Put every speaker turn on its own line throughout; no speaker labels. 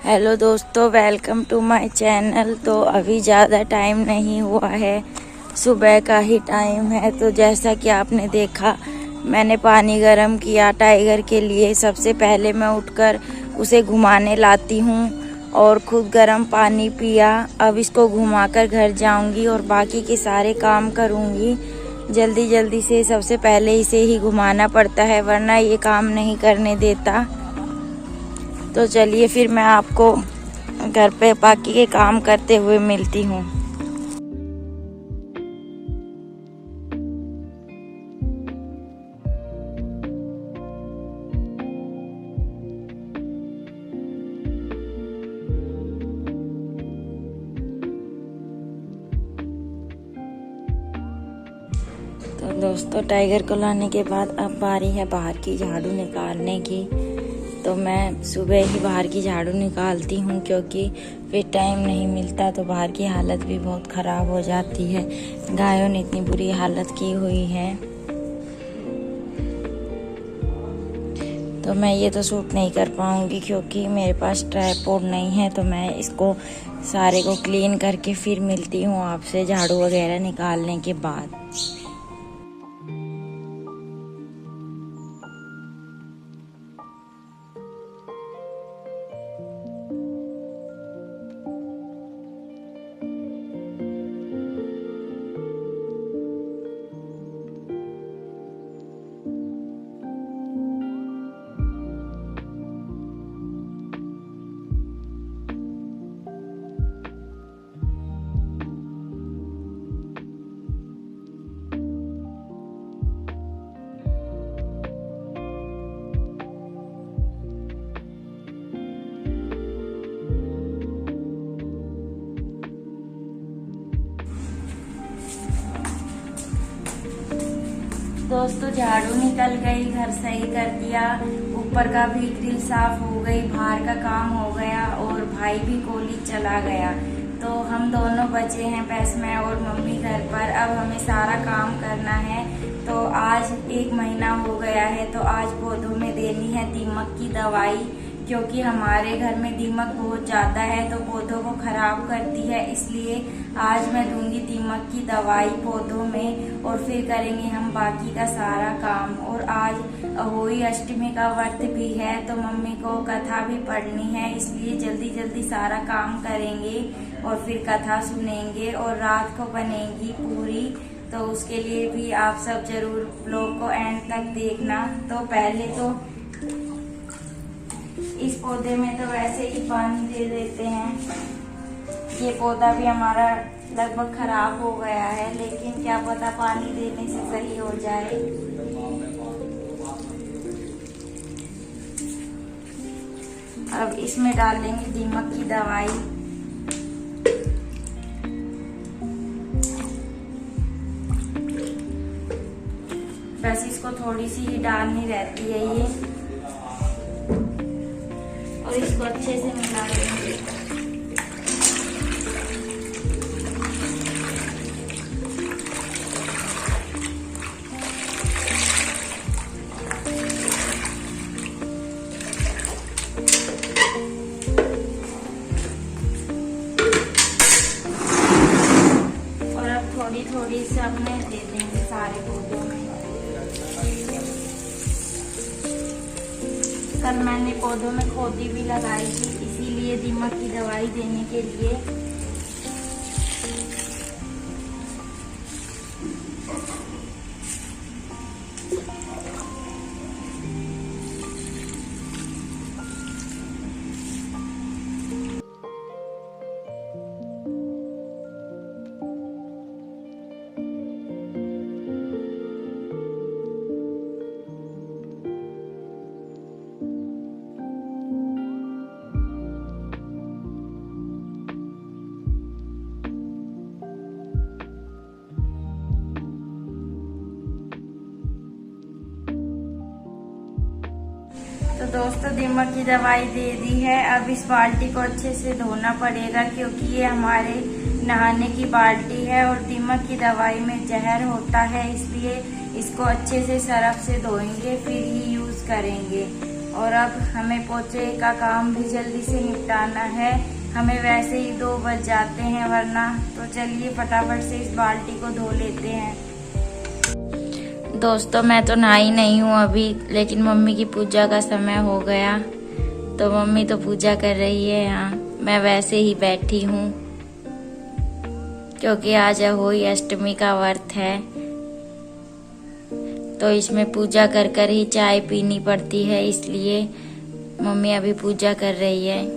Hello दोस्तों, welcome to my channel. तो अभी ज़्यादा टाइम नहीं हुआ है, सुबह का ही टाइम है। तो जैसा कि आपने देखा, मैंने पानी गर्म किया टाइगर के लिए। सबसे पहले मैं उठकर उसे घुमाने लाती हूँ और खुद गर्म पानी पिया। अब इसको घुमाकर घर जाऊँगी और बाकी के सारे काम करूँगी जल्दी जल्दी से। सबसे पहले इसे ही घुमाना पड़ता है, वरना ये काम नहीं करने देता। तो चलिए फिर मैं आपको घर पे बाकी के काम करते हुए मिलती हूँ। तो दोस्तों, टाइगर को लाने के बाद अब बारी है बाहर की झाड़ू निकालने की। तो मैं सुबह ही बाहर की झाड़ू निकालती हूँ, क्योंकि फिर टाइम नहीं मिलता। तो बाहर की हालत भी बहुत ख़राब हो जाती है, गायों ने इतनी बुरी हालत की हुई है। तो मैं ये तो शूट नहीं कर पाऊँगी, क्योंकि मेरे पास ट्राइपॉड नहीं है। तो मैं इसको सारे को क्लीन करके फिर मिलती हूँ आपसे झाड़ू वगैरह निकालने के बाद। दोस्तों, झाड़ू निकल गई, घर सही कर दिया, ऊपर का भी ग्रिल साफ हो गई, बाहर का काम हो गया और भाई भी कॉलेज चला गया। तो हम दोनों बचे हैं, बस मैं और मम्मी घर पर। अब हमें सारा काम करना है। तो आज 1 महीना हो गया है। तो आज पौधों में देनी है दीमक की दवाई, क्योंकि हमारे घर में दीमक बहुत ज़्यादा है तो पौधों को खराब करती है। इसलिए आज मैं दूंगी दीमक की दवाई पौधों में, और फिर करेंगे हम बाकी का सारा काम। और आज अहोई अष्टमी का व्रत भी है, तो मम्मी को कथा भी पढ़नी है, इसलिए जल्दी जल्दी सारा काम करेंगे और फिर कथा सुनेंगे और रात को बनेगी पूरी। तो उसके लिए भी आप सब जरूर ब्लॉग को एंड तक देखना। तो पहले तो इस पौधे में तो वैसे ही पानी दे देते हैं। ये पौधा भी हमारा लगभग खराब हो गया है, लेकिन क्या पता पानी देने से सही हो जाए। अब इसमें डाल लेंगे दीमक की दवाई। बस इसको थोड़ी सी ही डालनी रहती है ये, और इसको अच्छे से मिला लेंगे। और ये सब में दे देंगे सारे पौधों में। कल मैंने पौधों में खोदी भी लगाई थी, इसीलिए दीमक की दवाई देने के लिए। तो दोस्तों दीमक की दवाई दे दी है। अब इस बाल्टी को अच्छे से धोना पड़ेगा, क्योंकि ये हमारे नहाने की बाल्टी है और दीमक की दवाई में जहर होता है, इसलिए इसको अच्छे से सरफ से धोएंगे फिर ही यूज करेंगे। और अब हमें पोछे का काम भी जल्दी से निपटाना है, हमें वैसे ही 2 बज जाते हैं वरना। तो चलिए फटाफट से इस बाल्टी को धो लेते हैं। दोस्तों मैं तो नहाई नहीं हूँ अभी, लेकिन मम्मी की पूजा का समय हो गया, तो मम्मी तो पूजा कर रही है यहाँ। मैं वैसे ही बैठी हूँ, क्योंकि आज अहोई अष्टमी का व्रत है, तो इसमें पूजा कर कर ही चाय पीनी पड़ती है, इसलिए मम्मी अभी पूजा कर रही है।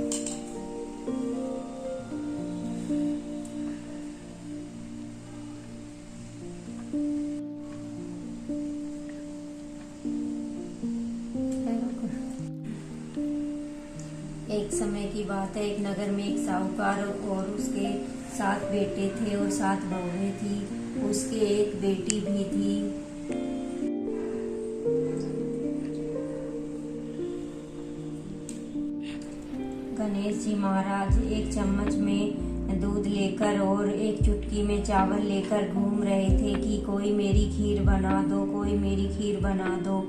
एक समय की बात है, एक नगर में एक साहूकार और उसके 7 बेटे थे और 7 बहुएं थी। उसके एक बेटी भी थी। गणेश जी महाराज एक चम्मच में दूध लेकर और एक चुटकी में चावल लेकर घूम रहे थे कि कोई मेरी खीर बना दो, कोई मेरी खीर बना दो।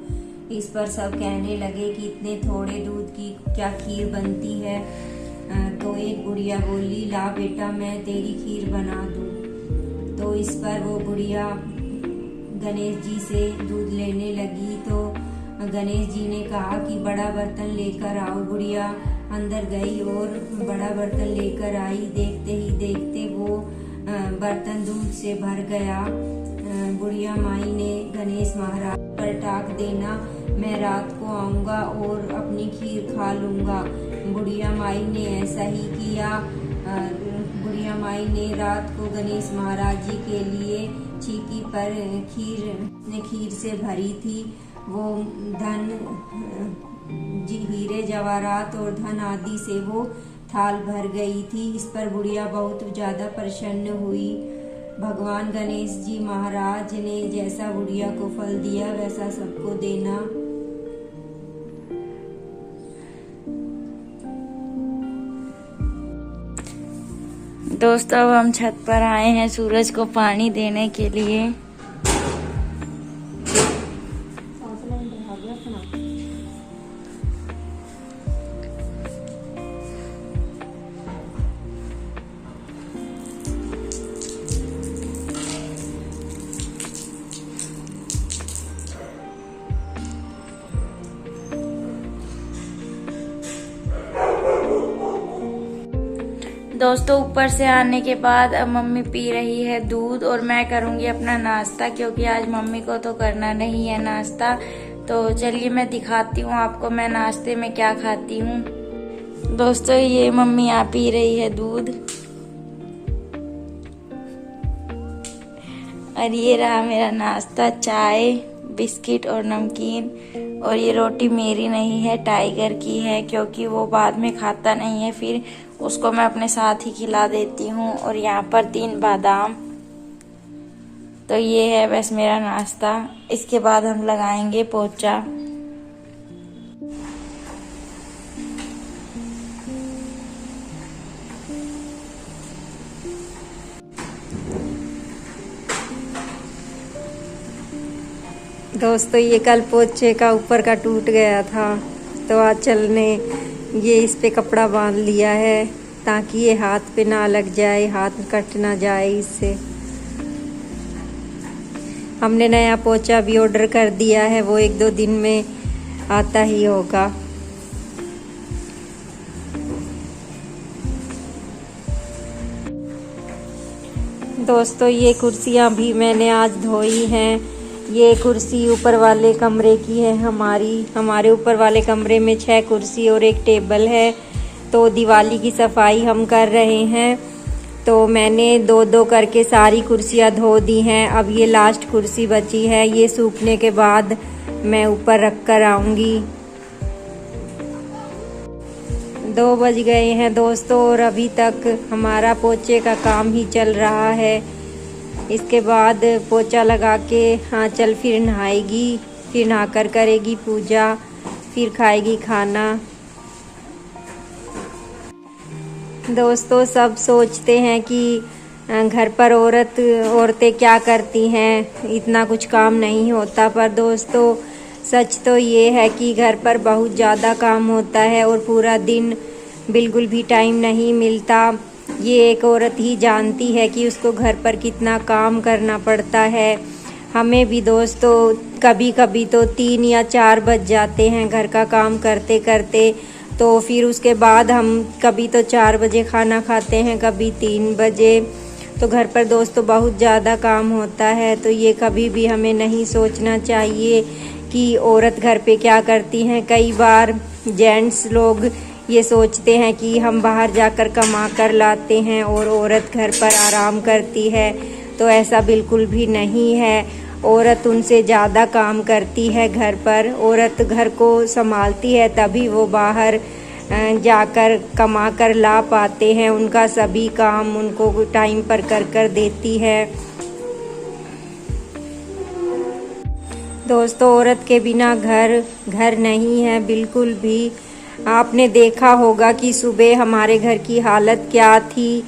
इस पर सब कहने लगे कि इतने थोड़े दूध की क्या खीर बनती है। तो एक गुड़िया बोली, ला बेटा मैं तेरी खीर बना दूं। तो इस पर वो गुड़िया गणेश जी से दूध लेने लगी, तो गणेश जी ने कहा कि बड़ा बर्तन लेकर आओ। गुड़िया अंदर गई और बड़ा बर्तन लेकर आई। देखते ही देखते वो बर्तन दूध से भर गया। बुढ़िया माई ने गणेश महाराज पर टाक देना, मैं रात को आऊंगा और अपनी खीर खा लूंगा। बुढ़िया माई ने ऐसा ही किया। बुढ़िया माई ने रात को गणेश महाराज जी के लिए चीकी पर खीर से भरी थी। वो धन हीरे जवाहरात और धन आदि से वो थाल भर गई थी। इस पर बुढ़िया बहुत ज्यादा प्रसन्न हुई। भगवान गणेश जी महाराज ने जैसा बुढ़िया को फल दिया वैसा सबको देना।
दोस्तों अब हम छत पर आए हैं सूरज को पानी देने के लिए। दोस्तों ऊपर से आने के बाद अब मम्मी पी रही है दूध और मैं करूंगी अपना नाश्ता, क्योंकि आज मम्मी को तो करना नहीं है नाश्ता। तो चलिए मैं दिखाती हूँ आपको मैं नाश्ते में क्या खाती हूँ। दोस्तों ये मम्मी यहाँ पी रही है दूध और ये रहा मेरा नाश्ता, चाय, बिस्किट और नमकीन। और ये रोटी मेरी नहीं है, टाइगर की है, क्योंकि वो बाद में खाता नहीं है, फिर उसको मैं अपने साथ ही खिला देती हूँ। और यहाँ पर 3 बादाम। तो ये है बस मेरा नाश्ता। इसके बाद हम लगाएंगे पोछा।
दोस्तों ये कल पोछे का ऊपर का टूट गया था, तो आंचल ने ये इस पे कपड़ा बांध लिया है ताकि ये हाथ पे ना लग जाए, हाथ कट ना जाए इससे। हमने नया पोछा भी ऑर्डर कर दिया है, वो 1-2 दिन में आता ही होगा। दोस्तों ये कुर्सियाँ भी मैंने आज धोई हैं। ये कुर्सी ऊपर वाले कमरे की है हमारे ऊपर वाले कमरे में 6 कुर्सी और एक टेबल है। तो दिवाली की सफाई हम कर रहे हैं, तो मैंने 2-2 करके सारी कुर्सियाँ धो दी हैं। अब ये लास्ट कुर्सी बची है, ये सूखने के बाद मैं ऊपर रख कर आऊँगी। 2 बज गए हैं दोस्तों और अभी तक हमारा पोछे का काम ही चल रहा है। इसके बाद पोछा लगा के आंचल फिर नहाएगी, फिर नहाकर करेगी पूजा, फिर खाएगी खाना। दोस्तों सब सोचते हैं कि घर पर औरतें क्या करती हैं, इतना कुछ काम नहीं होता, पर दोस्तों सच तो ये है कि घर पर बहुत ज़्यादा काम होता है और पूरा दिन बिल्कुल भी टाइम नहीं मिलता। ये एक औरत ही जानती है कि उसको घर पर कितना काम करना पड़ता है। हमें भी दोस्तों कभी कभी तो 3 या 4 बज जाते हैं घर का काम करते करते। तो फिर उसके बाद हम कभी तो 4 बजे खाना खाते हैं, कभी 3 बजे। तो घर पर दोस्तों बहुत ज़्यादा काम होता है। तो ये कभी भी हमें नहीं सोचना चाहिए कि औरत घर पे क्या करती हैं। कई बार जेंट्स लोग ये सोचते हैं कि हम बाहर जाकर कमा कर लाते हैं और औरत घर पर आराम करती है, तो ऐसा बिल्कुल भी नहीं है। औरत उनसे ज़्यादा काम करती है घर पर। औरत घर को संभालती है तभी वो बाहर जाकर कमा कर ला पाते हैं। उनका सभी काम उनको टाइम पर कर देती है। दोस्तों औरत के बिना घर नहीं है बिल्कुल भी। आपने देखा होगा कि सुबह हमारे घर की हालत क्या थी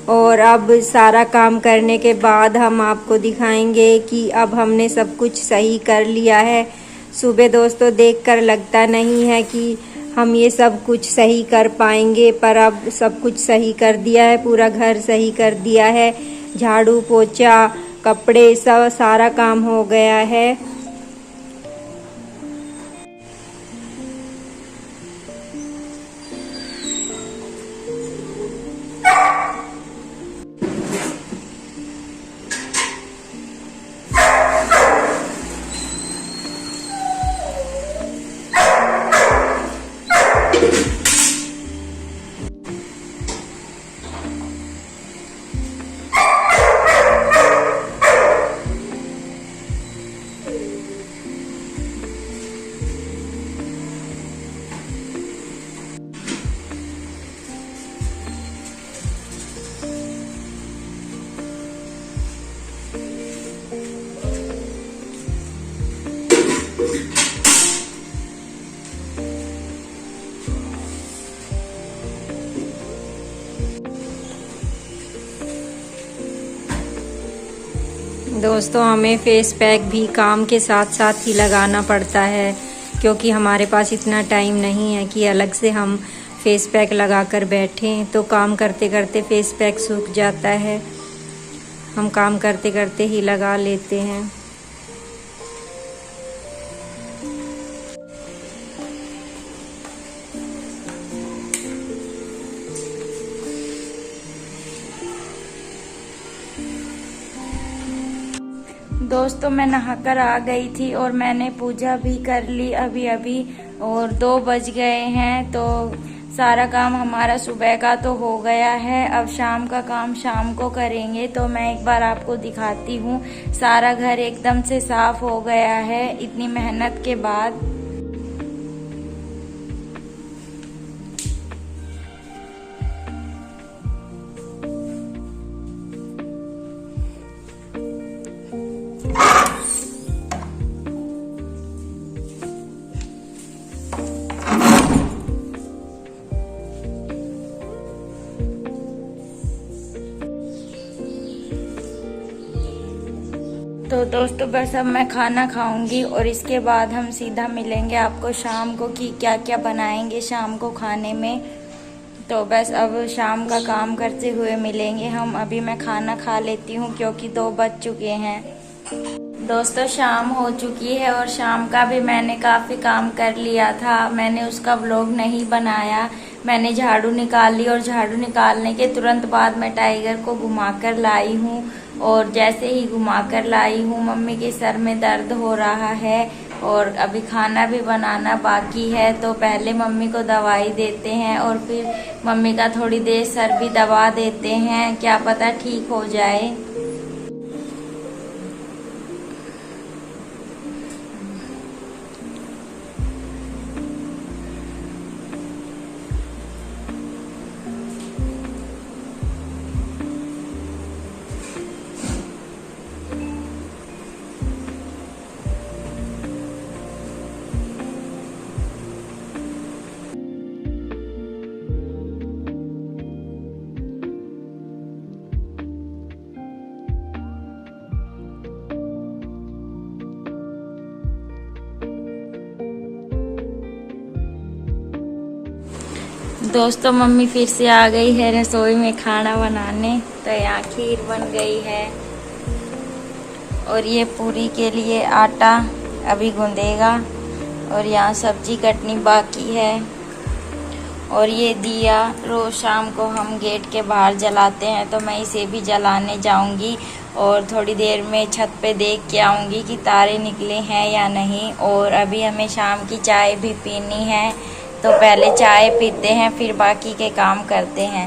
और अब सारा काम करने के बाद हम आपको दिखाएंगे कि अब हमने सब कुछ सही कर लिया है। सुबह दोस्तों देखकर लगता नहीं है कि हम ये सब कुछ सही कर पाएंगे, पर अब सब कुछ सही कर दिया है, पूरा घर सही कर दिया है। झाड़ू पोछा कपड़े सब सारा काम हो गया है। दोस्तों हमें फेस पैक भी काम के साथ साथ ही लगाना पड़ता है, क्योंकि हमारे पास इतना टाइम नहीं है कि अलग से हम फेस पैक लगाकर बैठें। तो काम करते करते फेस पैक सूख जाता है, हम काम करते करते ही लगा लेते हैं।
दोस्तों मैं नहाकर आ गई थी और मैंने पूजा भी कर ली अभी और 2 बज गए हैं। तो सारा काम हमारा सुबह का तो हो गया है, अब शाम का काम शाम को करेंगे। तो मैं एक बार आपको दिखाती हूँ। सारा घर एकदम से साफ हो गया है इतनी मेहनत के बाद। तो दोस्तों बस अब मैं खाना खाऊंगी और इसके बाद हम सीधा मिलेंगे आपको शाम को कि क्या क्या बनाएंगे शाम को खाने में। तो बस अब शाम का काम करते हुए मिलेंगे हम। अभी मैं खाना खा लेती हूँ क्योंकि 2 बज चुके हैं। दोस्तों शाम हो चुकी है और शाम का भी मैंने काफ़ी काम कर लिया था। मैंने उसका व्लॉग नहीं बनाया। मैंने झाड़ू निकाल ली और झाड़ू निकालने के तुरंत बाद मैं टाइगर को घुमाकर लाई हूँ। और जैसे ही घुमाकर लाई हूँ मम्मी के सर में दर्द हो रहा है और अभी खाना भी बनाना बाकी है। तो पहले मम्मी को दवाई देते हैं और फिर मम्मी का थोड़ी देर सर भी दबा देते हैं, क्या पता ठीक हो जाए। दोस्तों मम्मी फिर से आ गई है रसोई में खाना बनाने। तो यहाँ खीर बन गई है और ये पूरी के लिए आटा अभी गूंदेगा और यहाँ सब्जी कटनी बाकी है। और ये दिया रोज शाम को हम गेट के बाहर जलाते हैं, तो मैं इसे भी जलाने जाऊंगी और थोड़ी देर में छत पे देख के आऊंगी कि तारे निकले हैं या नहीं। और अभी हमें शाम की चाय भी पीनी है, तो पहले चाय पीते हैं फिर बाकी के काम करते हैं।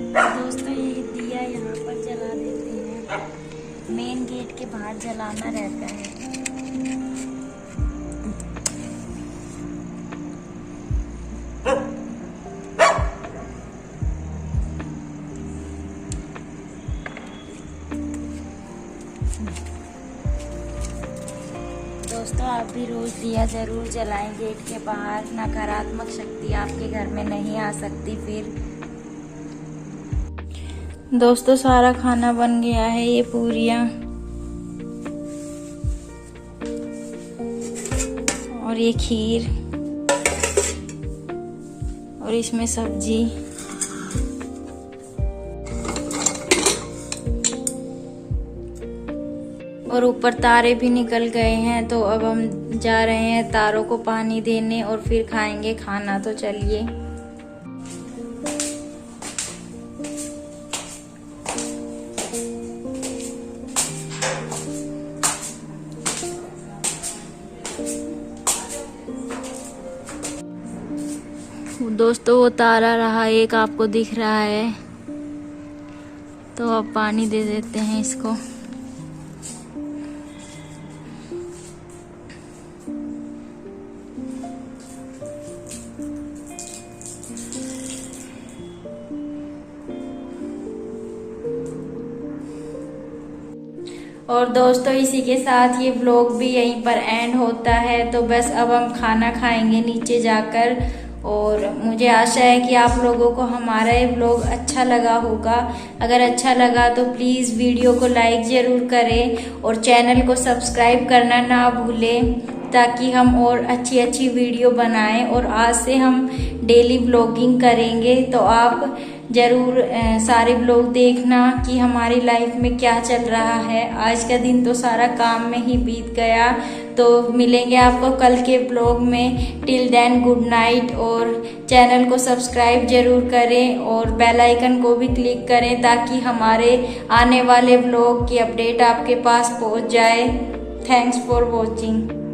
दोस्तों ये दिया यहाँ पर जला देते हैं, मेन गेट के बाहर जलाना रहता है। दोस्तों आप भी रोज दिया जरूर जलाएं गेट के बाहर, नकारात्मक शक्ति आपके घर में नहीं आ सकती। फिर दोस्तों सारा खाना बन गया है, ये पूरियां और ये खीर और इसमें सब्जी। और ऊपर तारे भी निकल गए हैं, तो अब हम जा रहे हैं तारों को पानी देने और फिर खाएंगे खाना। तो चलिए। दोस्तों वो तारा रहा एक, आपको दिख रहा है, तो अब पानी दे देते हैं इसको। और दोस्तों इसी के साथ ये व्लॉग भी यहीं पर एंड होता है। तो बस अब हम खाना खाएंगे नीचे जाकर। और मुझे आशा है कि आप लोगों को हमारा ये व्लॉग अच्छा लगा होगा। अगर अच्छा लगा तो प्लीज़ वीडियो को लाइक ज़रूर करें और चैनल को सब्सक्राइब करना ना भूलें, ताकि हम और अच्छी अच्छी वीडियो बनाएं। और आज से हम डेली व्लॉगिंग करेंगे, तो आप ज़रूर सारे व्लॉग देखना कि हमारी लाइफ में क्या चल रहा है। आज का दिन तो सारा काम में ही बीत गया। तो मिलेंगे आपको कल के व्लॉग में। Till then good night. और चैनल को सब्सक्राइब जरूर करें और बेल आइकन को भी क्लिक करें, ताकि हमारे आने वाले व्लॉग की अपडेट आपके पास पहुंच जाए। Thanks for watching.